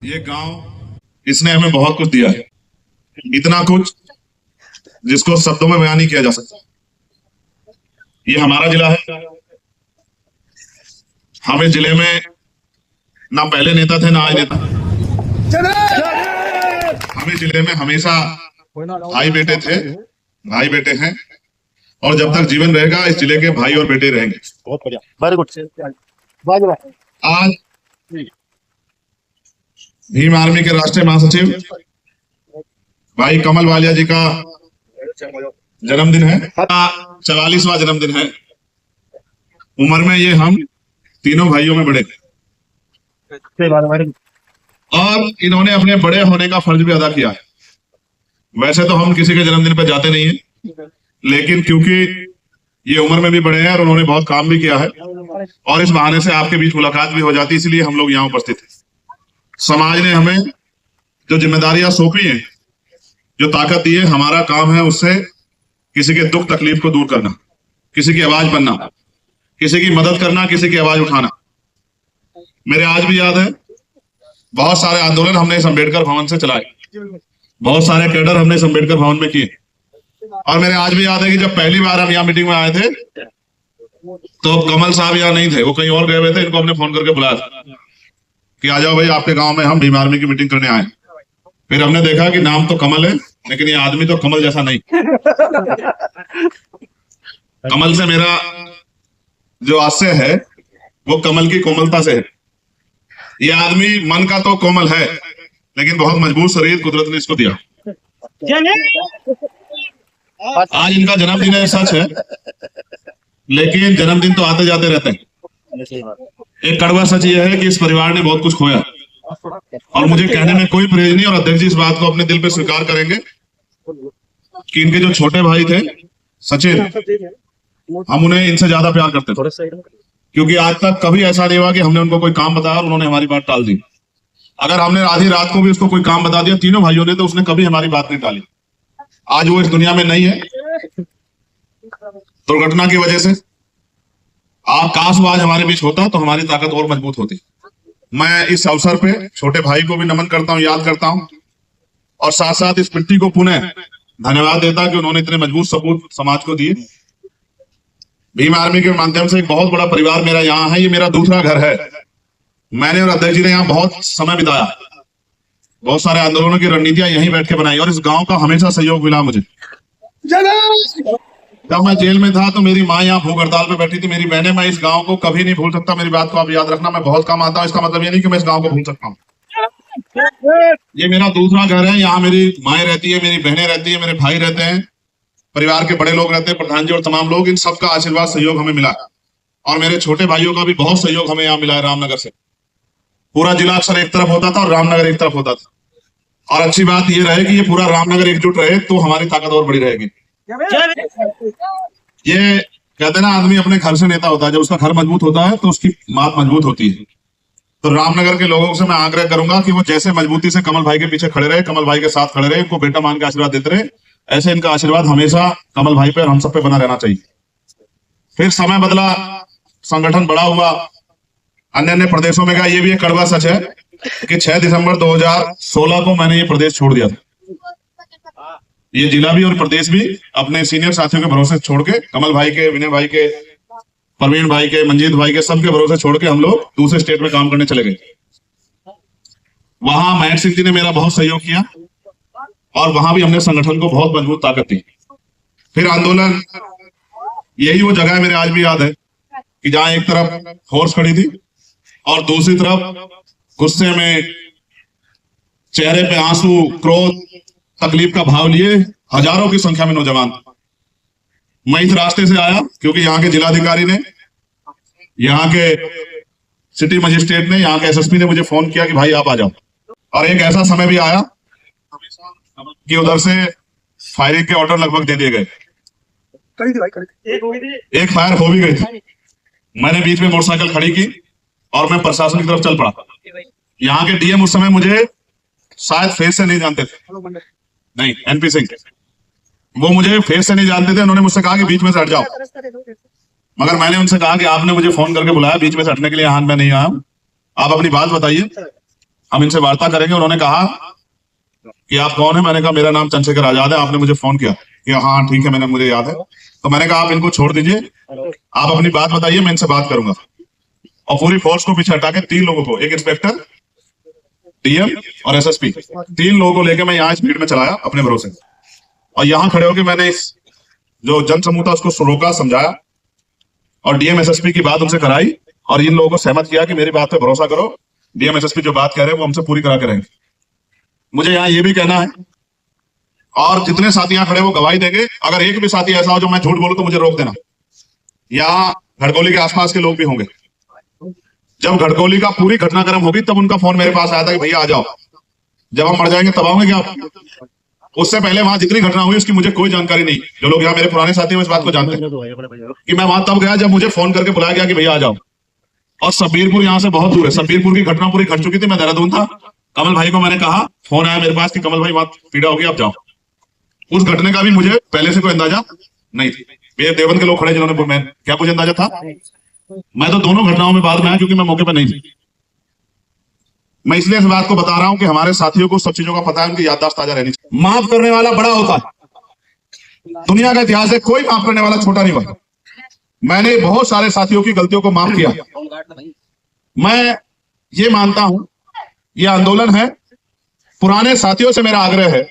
ये गांव इसने हमें बहुत कुछ दिया है, इतना कुछ जिसको शब्दों में बयान नहीं किया जा सकता। ये हमारा जिला है। हम इस जिले में ना पहले नेता थे ना आज नेता। हम इस जिले में हमेशा भाई बेटे थे, भाई बेटे हैं, और जब तक जीवन रहेगा इस जिले के भाई और बेटे रहेंगे। बहुत बढ़िया, वेरी गुड। आज भीम आर्मी के राष्ट्रीय महासचिव भाई कमल वालिया जी का जन्मदिन है, 44वां जन्मदिन है। उम्र में ये हम तीनों भाइयों में बड़े, और इन्होंने अपने बड़े होने का फर्ज भी अदा किया है। वैसे तो हम किसी के जन्मदिन पर जाते नहीं है, लेकिन क्योंकि ये उम्र में भी बड़े हैं और उन्होंने बहुत काम भी किया है, और इस बहाने से आपके बीच मुलाकात भी हो जाती है, इसलिए हम लोग यहाँ उपस्थित हैं। समाज ने हमें जो जिम्मेदारियां सौंपी हैं, जो ताकत दी है, हमारा काम है उससे किसी के दुख तकलीफ को दूर करना, किसी की आवाज बनना, किसी की मदद करना, किसी की आवाज उठाना। मेरे आज भी याद है, बहुत सारे आंदोलन हमने इस अम्बेडकर भवन से चलाए, बहुत सारे कैडर हमने इस अम्बेडकर भवन में किए। और मेरे आज भी याद है कि जब पहली बार हम यहाँ मीटिंग में आए थे तो कमल साहब यहाँ नहीं थे, वो कहीं और गए हुए थे। इनको हमने फोन करके बुलाया था कि आ जाओ भाई, आपके गांव में हम भीम आर्मी की मीटिंग करने आए। फिर हमने देखा कि नाम तो कमल है, लेकिन ये आदमी तो कमल जैसा नहीं। कमल से मेरा जो आशय है वो कमल की कोमलता से है। ये आदमी मन का तो कोमल है, लेकिन बहुत मजबूत शरीर कुदरत ने इसको दिया। आज इनका जन्मदिन है, सच है, लेकिन जन्मदिन तो आते जाते रहते हैं। एक कड़वा सच ये है कि इस परिवार ने बहुत कुछ खोया, और मुझे कहने में कोई परहेज नहीं, और अध्यक्ष जी इस बात को अपने दिल पे स्वीकार करेंगे कि इनके जो छोटे भाई थे सचिन, हम उन्हें इनसे ज्यादा प्यार करते थे, क्योंकि आज तक कभी ऐसा नहीं हुआ कि हमने उनको कोई काम बताया और उन्होंने हमारी बात टाल दी। अगर हमने आधी रात को भी उसको कोई काम बता दिया, तीनों भाइयों ने, तो उसने कभी हमारी बात नहीं टाली। आज वो इस दुनिया में नहीं है दुर्घटना की वजह से। काश वो आज हमारे बीच होता तो हमारी ताकत और मजबूत होती। मैं इस अवसर पे छोटे भाई को भी नमन करता हूं, याद करता हूं, और साथ साथ इस पिट्टी को पुनः धन्यवाद देता कि उन्होंने इतने मजबूत सबूत समाज को दिए। भीम आर्मी के माध्यम से एक बहुत बड़ा परिवार मेरा यहाँ है, ये मेरा दूसरा घर है। मैंने और अध्यक्ष जी ने यहाँ बहुत समय बिताया, बहुत सारे आंदोलनों की रणनीतियां यहीं बैठ के बनाई, और इस गांव का हमेशा सहयोग मिला मुझे। जब मैं जेल में था तो मेरी माँ यहाँ भूख हड़ताल पे बैठी थी, मेरी बहनें, मैं इस गांव को कभी नहीं भूल सकता। मेरी बात को आप याद रखना, मैं बहुत कम आता हूँ, इसका मतलब ये नहीं कि मैं इस गांव को भूल सकता हूँ। ये मेरा दूसरा घर है, यहाँ मेरी माएँ रहती है, मेरी बहनें रहती है, मेरे भाई रहते हैं, परिवार के बड़े लोग रहते हैं, प्रधान जी और तमाम लोग। इन सबका आशीर्वाद सहयोग हमें मिला, और मेरे छोटे भाइयों का भी बहुत सहयोग हमें यहाँ मिला है। रामनगर से पूरा जिला अक्सर एक तरफ होता था और रामनगर एक तरफ होता था, और अच्छी बात ये रहे कि ये पूरा रामनगर एकजुट रहे तो हमारी ताकत और बड़ी रहेगी। ये कहते हैं ना, आदमी अपने घर से नेता होता है, जब उसका घर मजबूत होता है तो उसकी बात मजबूत होती है। तो रामनगर के लोगों से मैं आग्रह करूंगा कि वो जैसे मजबूती से कमल भाई के पीछे खड़े रहे, कमल भाई के साथ खड़े रहे, उनको बेटा मान के आशीर्वाद देते रहे, ऐसे इनका आशीर्वाद हमेशा कमल भाई पे और हम सब पे बना रहना चाहिए। फिर समय बदला, संगठन बड़ा हुआ, अन्य अन्य प्रदेशों में गया। ये भी एक कड़वा सच है कि 6 दिसंबर 2016 को मैंने ये प्रदेश छोड़ दिया था। ये जिला भी और प्रदेश भी अपने सीनियर साथियों के भरोसे छोड़ के, कमल भाई के, विनय भाई के, प्रवीण भाई के, मंजीत भाई के, सबके भरोसे छोड़ के हम लोग दूसरे स्टेट में काम करने चले गए। वहां महक सिंह जी ने मेरा बहुत सहयोग किया, और वहां भी हमने संगठन को बहुत मजबूत ताकत दी। फिर आंदोलन, यही वो जगह है, मेरे आज भी याद है कि जहां एक तरफ फोर्स खड़ी थी और दूसरी तरफ गुस्से में, चेहरे पे आंसू, क्रोध, तकलीफ का भाव लिए हजारों की संख्या में नौजवान। मैं इस रास्ते से आया क्योंकि यहाँ के जिलाधिकारी ने, यहाँ के सिटी मजिस्ट्रेट ने, यहाँ के एसएसपी ने मुझे फोन किया कि भाई आप आ जाओ। और एक ऐसा समय भी आया कि उधर से फायरिंग के ऑर्डर लगभग दे दिए गए। एक फायर हो भी गई थी। मैंने बीच में मोटरसाइकिल खड़ी की और मैं प्रशासन की तरफ चल पड़ा। यहाँ के डीएम उस समय मुझे शायद फेस से नहीं जानते थे, नहीं, एनपी सिंह, वो मुझे फेस से नहीं जानते थे। उन्होंने मुझसे कहा कि बीच में से हट जाओ, मगर मैंने उनसे कहा कि आपने मुझे फोन करके बुलाया, बीच में से हटने के लिए यहाँ मैं नहीं आया, आप अपनी बात बताइए। हम इनसे वार्ता करेंगे। उन्होंने कहा कि आप कौन है? मैंने कहा मेरा नाम चंद्रशेखर आजाद है, आपने मुझे फोन किया कि हाँ ठीक है, मुझे याद है। तो मैंने कहा आप इनको छोड़ दीजिए, आप अपनी बात बताइए, मैं इनसे बात करूंगा। और पूरी फोर्स को पीछे हटा के 3 लोगों को, एक इंस्पेक्टर, डीएम और एसएसपी, 3 लोगों को लेकर मैं यहाँ इस भीड़ में चलाया अपने भरोसे। और यहाँ खड़े होकर मैंने इस जो जन समूह था उसको रोका, समझाया और डीएम एसएसपी की बात उनसे कराई और इन लोगों को सहमत किया कि मेरी बात पे भरोसा करो, डीएम एसएसपी जो बात कह रहे हैं वो हमसे पूरी करा के रहेंगे। मुझे यहाँ ये भी कहना है, और जितने साथी यहाँ खड़े वो गवाही देंगे, अगर एक भी साथी ऐसा हो जो मैं झूठ बोलूं तो मुझे रोक देना। यहाँ घड़कोली के आसपास के लोग भी होंगे। जब घड़कोली का पूरी घटनाक्रम होगी तब उनका फोन मेरे पास आया था कि भैया आ जाओ, जब हम मर जाएंगे तब आओगे क्या आप? उससे पहले वहां जितनी घटना हुई उसकी मुझे कोई जानकारी नहीं। जो लोग यहाँ मेरे पुराने साथी हैं इस बात को जानते हैं कि मैं वहां तब गया जब मुझे फोन करके बुलाया गया कि भैया आ जाओ। और सबीरपुर यहाँ से बहुत दूर है, सबीरपुर की घटना पूरी घट चुकी थी, मैं देहरादून था। कमल भाई को मैंने कहा, फोन आया मेरे पास कि कमल भाई वहां पीड़ा होगी, आप जाओ। उस घटने का भी मुझे पहले से कोई अंदाजा नहीं था। ये देवबंद के लोग खड़े जिन्होंने, मैं क्या मुझे अंदाजा था? मैं तो दोनों घटनाओं में बाद में आया क्योंकि मैं मौके पर नहीं थी। मैं इसलिए इस बात को बता रहा हूं कि हमारे साथियों को सब चीजों का पता है, उनकी याददाश्त ताजा रहनी चाहिए। माफ करने वाला बड़ा होता है, दुनिया का इतिहास है, कोई माफ करने वाला छोटा नहीं हुआ। मैंने बहुत सारे साथियों की गलतियों को माफ किया। मैं ये मानता हूं ये आंदोलन है, पुराने साथियों से मेरा आग्रह है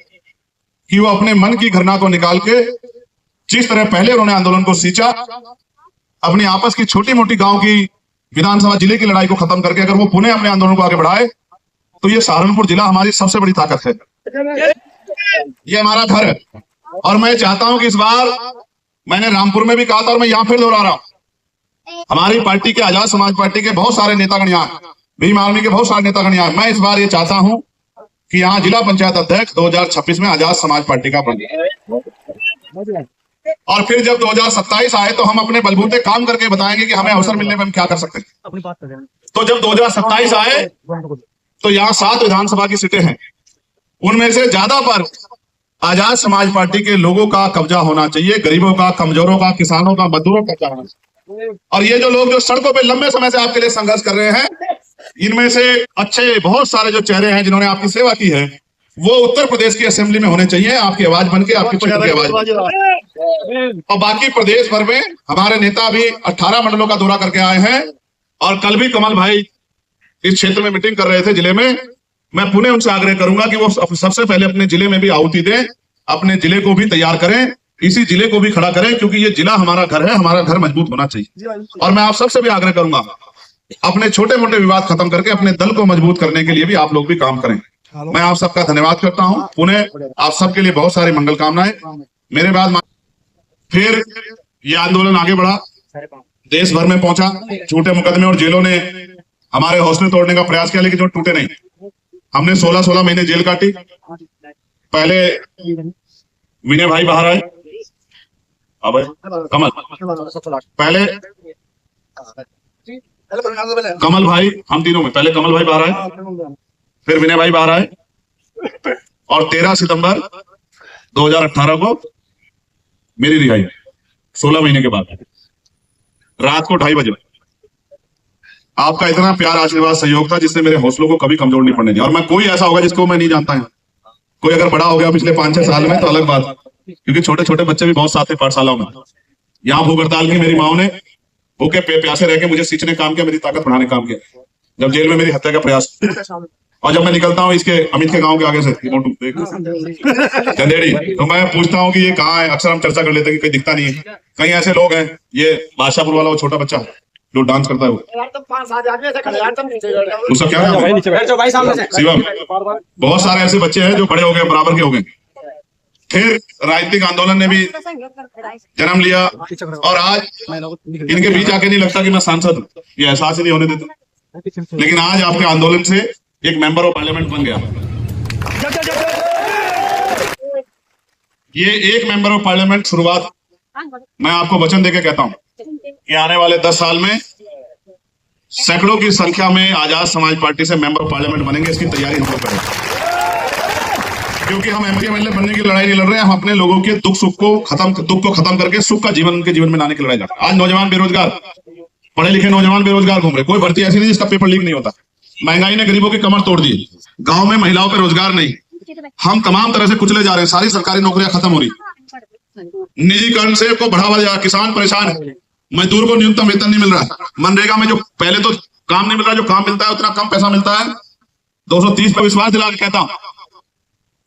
कि वो अपने मन की घटना को निकाल के, जिस तरह पहले उन्होंने आंदोलन को सींचा, अपनी आपस की छोटी मोटी गांव की विधानसभा जिले की लड़ाई को खत्म करके अगर वो पुणे अपने आंदोलन को आगे बढ़ाए तो ये सहारनपुर जिला हमारी सबसे बड़ी ताकत है, ये हमारा घर है। और मैं चाहता हूं कि इस बार, मैंने रामपुर में भी कहा था और मैं यहां फिर दोहरा रहा हूं, हमारी पार्टी के, आजाद समाज पार्टी के बहुत सारे नेतागण यहाँ, भीम आर्मी के बहुत सारे नेतागण यहाँ। मैं इस बार ये चाहता हूं कि यहाँ जिला पंचायत अध्यक्ष 2026 में आजाद समाज पार्टी का बन जाए, और फिर जब 2027 आए तो हम अपने बलबूते काम करके बताएंगे कि हमें अवसर मिलने में हम क्या कर सकते हैं। तो जब 2027 आए तो यहाँ 7 विधानसभा की सीटें हैं, उनमें से ज्यादा पर आजाद समाज पार्टी के लोगों का कब्जा होना चाहिए, गरीबों का, कमजोरों का, किसानों का, मजदूरों का कब्जा होना चाहिए। और ये जो लोग जो सड़कों पे लंबे समय से आपके लिए संघर्ष कर रहे हैं, इनमें से अच्छे बहुत सारे जो चेहरे हैं जिन्होंने आपकी सेवा की है, वो उत्तर प्रदेश की असेंबली में होने चाहिए, आपकी आवाज बनके, आपकी क्षेत्र की आवाज। और बाकी प्रदेश भर में हमारे नेता भी 18 मंडलों का दौरा करके आए हैं, और कल भी कमल भाई इस क्षेत्र में मीटिंग कर रहे थे जिले में। मैं पुणे उनसे आग्रह करूंगा कि वो सबसे पहले अपने जिले में भी आहुति दें, अपने जिले को भी तैयार करें, इसी जिले को भी खड़ा करें, क्योंकि ये जिला हमारा घर है, हमारा घर मजबूत होना चाहिए। और मैं आप सबसे भी आग्रह करूंगा, अपने छोटे मोटे विवाद खत्म करके अपने दल को मजबूत करने के लिए भी आप लोग भी काम करें। मैं आप सबका धन्यवाद करता हूं। पुणे आप सबके लिए बहुत सारी मंगल कामनाएं। मेरे बाद फिर ये आंदोलन आगे बढ़ा, देश भर में पहुंचा, झूठे मुकदमे और जेलों ने हमारे हौसले तोड़ने का प्रयास किया, लेकिन जो टूटे नहीं। हमने 16-16 महीने जेल काटी। पहले विनय भाई बाहर आए, अब कमल, पहले कमल भाई, हम तीनों में पहले कमल भाई बाहर आए, फिर विनय भाई बाहर आए, और 13 सितंबर 2018 को मेरी रिहाई, 16 महीने के बाद, रात को 2:30 बजे। आपका इतना प्यार, आशीर्वाद, सहयोग था जिससे मेरे हौसलों को कभी कमजोर नहीं पड़ने दिया। और मैं, कोई ऐसा होगा जिसको मैं नहीं जानता है, कोई अगर बड़ा हो गया पिछले 5-6 साल में तो अलग बात, क्योंकि छोटे छोटे बच्चे भी बहुत साथ थे पाठशालाओं में। यहाँ भूख हड़ताल की मेरी माओ ने भूखे प्यासे रह के मुझे सींचने काम किया, मेरी ताकत बढ़ाने काम किया। जब जेल में मेरी हत्या का प्रयास, और जब मैं निकलता हूँ इसके अमित के गांव के आगे से चंदेड़ी, तो मैं पूछता हूँ कि ये कहाँ है। अक्सर हम चर्चा कर लेते हैं कि कहीं दिखता नहीं है। कहीं ऐसे लोग हैं, ये बादशाहपुर वाला वो छोटा बच्चा जो डांस करता है, वो उसका क्या नाम है? शिवम। बहुत सारे ऐसे बच्चे हैं जो बड़े हो गए, बराबर के हो गए। फिर राजनीतिक आंदोलन ने भी जन्म लिया, और आज इनके बीच आके नहीं लगता कि मैं सांसद हूं, ये एहसास ही नहीं होने देता। लेकिन आज आपके आंदोलन से एक मेंबर ऑफ पार्लियामेंट बन गया। ये एक मेंबर ऑफ पार्लियामेंट शुरुआत, मैं आपको वचन देके कहता हूं कि आने वाले 10 साल में सैकड़ों की संख्या में आजाद समाज पार्टी से मेंबर ऑफ पार्लियामेंट बनेंगे। इसकी तैयारी हम लोग करेंगे, क्योंकि हम एमपी एमएलए बनने की लड़ाई नहीं लड़ रहे हैं, हम अपने लोगों के दुख को खत्म करके सुख का जीवन उनके जीवन में लाने की लड़ाई लड़ रहे हैं। आज नौजवान बेरोजगार, पढ़े लिखे नौजवान बेरोजगार घूम रहे, कोई भर्ती ऐसी नहीं जिसका पेपर लीक नहीं होता। महंगाई ने गरीबों की कमर तोड़ दी, गांव में महिलाओं पे रोजगार नहीं, हम तमाम तरह से कुचले जा रहे हैं, सारी सरकारी नौकरियां खत्म हो रही, निजीकरण से को बढ़ावा दिया, किसान परेशान है, मजदूर को न्यूनतम वेतन नहीं मिल रहा, मनरेगा में जो पहले तो काम नहीं मिल रहा, जो काम मिलता है उतना कम पैसा मिलता है। 230 पर विश्वास दिला के कहता हूं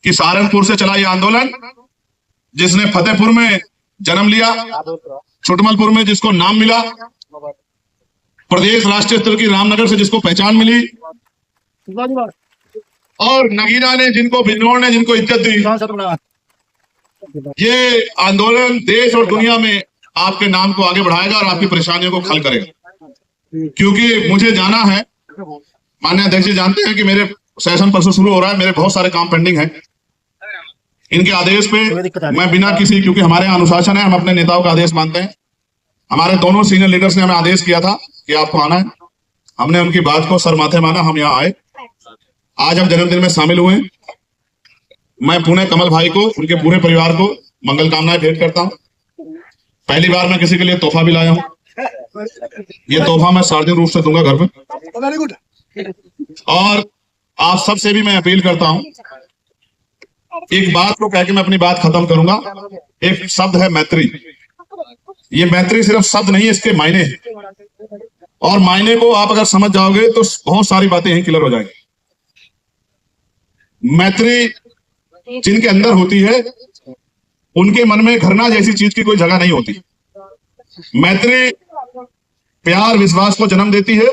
कि सहारनपुर से चला यह आंदोलन, जिसने फतेहपुर में जन्म लिया, छोटमलपुर में जिसको नाम मिला, प्रदेश राष्ट्रीय स्तर की रामनगर से जिसको पहचान मिली, और नगीना ने जिनको, बिजनौर ने जिनको इज्जत दी, ये आंदोलन देश और दुनिया में आपके नाम को आगे बढ़ाएगा और आपकी परेशानियों को खल करेगा। क्योंकि मुझे जाना है, माननीय अध्यक्ष जी जानते हैं कि मेरे सेशन परसों शुरू हो रहा है, मेरे बहुत सारे काम पेंडिंग हैं। इनके आदेश पे मैं बिना किसी, क्योंकि हमारे यहाँ अनुशासन है, हम अपने नेताओं का आदेश मानते हैं। हमारे दोनों सीनियर लीडर्स ने हमें आदेश किया था कि आपको आना है, हमने उनकी बात को सर माथे माना, हम यहाँ आए। आज हम जन्मदिन में शामिल हुए। मैं पुणे कमल भाई को, उनके पूरे परिवार को मंगल कामनाएं भेंट करता हूँ। पहली बार मैं किसी के लिए तोहफा भी लाया हूँ, ये तोहफा मैं सार्वजनिक रूप से दूंगा घर पे। Very good. और आप सबसे भी मैं अपील करता हूं, एक बात को कह के मैं अपनी बात खत्म करूंगा। एक शब्द है मैत्री। ये मैत्री सिर्फ शब्द नहीं है, इसके मायने हैं, और मायने को आप अगर समझ जाओगे तो बहुत सारी बातें यहीं क्लियर हो जाएंगी। मैत्री जिनके अंदर होती है, उनके मन में घृणा जैसी चीज की कोई जगह नहीं होती। मैत्री प्यार विश्वास को जन्म देती है,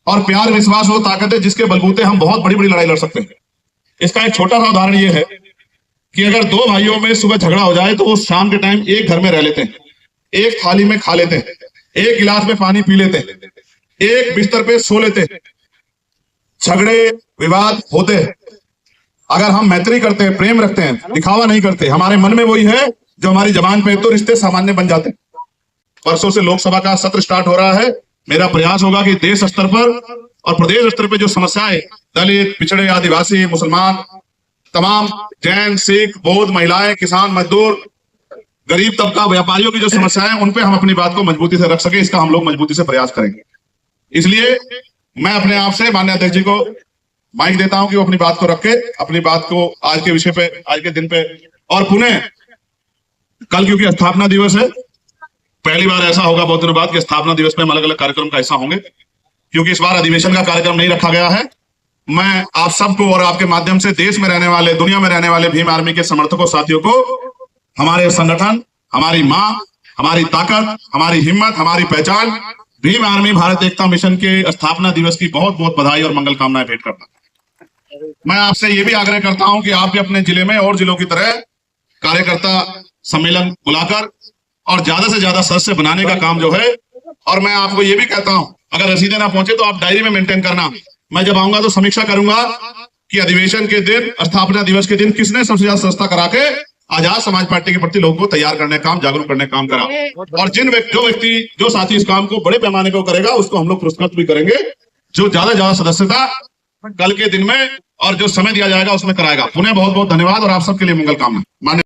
और प्यार विश्वास वो ताकत है जिसके बलबूते हम बहुत बड़ी बड़ी लड़ाई लड़ सकते हैं। इसका एक छोटा सा उदाहरण ये है कि अगर दो भाइयों में सुबह झगड़ा हो जाए तो वो शाम के टाइम एक घर में रह लेते हैं, एक थाली में खा लेते हैं, एक गिलास में पानी पी लेते हैं, एक बिस्तर पे सो लेते हैं। झगड़े विवाद होते हैं, अगर हम मैत्री करते हैं, प्रेम रखते हैं, दिखावा नहीं करते, हमारे मन में वही है जो हमारी जबान पे, तो रिश्ते सामान्य बन जाते हैं। परसों से लोकसभा का सत्र स्टार्ट हो रहा है। मेरा प्रयास होगा कि देश स्तर पर और प्रदेश स्तर पर जो समस्याएं, दलित, पिछड़े, आदिवासी, मुसलमान, तमाम जैन, सिख, बौद्ध, महिलाएं, किसान, मजदूर, गरीब तबका, व्यापारियों की जो समस्याएं, उन पे हम अपनी बात को मजबूती से रख सके, इसका हम लोग मजबूती से प्रयास करेंगे। इसलिए मैं अपने आप से माननीय अध्यक्ष जी को माइक देता हूं कि वो अपनी बात को रख के, अपनी बात को आज के विषय पे, आज के दिन पे, और पुनः कल क्योंकि स्थापना दिवस है, पहली बार ऐसा होगा बहुत दिनों बाद कि स्थापना दिवस पे हम अलग अलग कार्यक्रम का हिस्सा होंगे, क्योंकि इस बार अधिवेशन का कार्यक्रम नहीं रखा गया है। मैं आप सबको और आपके माध्यम से देश में रहने वाले, दुनिया में रहने वाले भीम आर्मी के समर्थकों, साथियों को, हमारे संगठन, हमारी मां, हमारी ताकत, हमारी हिम्मत, हमारी पहचान, भीम आर्मी भारत एकता मिशन के स्थापना दिवस की बहुत बहुत बधाई और मंगल कामनाएं भेंट करता हूं। मैं आपसे ये भी आग्रह करता हूं कि आप भी अपने जिले में और जिलों की तरह कार्यकर्ता सम्मेलन बुलाकर और ज्यादा से ज्यादा सदस्य बनाने का काम जो है, और मैं आपको ये भी कहता हूं, अगर रसीदें ना पहुंचे तो आप डायरी में मेंटेन करना। मैं जब आऊंगा तो समीक्षा करूंगा कि अधिवेशन के दिन, स्थापना दिवस के दिन किसने सबसे ज्यादा सस्ता करा के आजाद समाज पार्टी के प्रति लोगों को तैयार करने का काम, जागरूक करने का काम करा, और जो साथी इस काम को बड़े पैमाने पर करेगा उसको हम लोग पुरस्कृत भी करेंगे, जो ज्यादा सदस्यता कल के दिन में और जो समय दिया जाएगा उसमें कराएगा। पुनः बहुत बहुत धन्यवाद और आप सबके लिए मंगल कामना। मान्य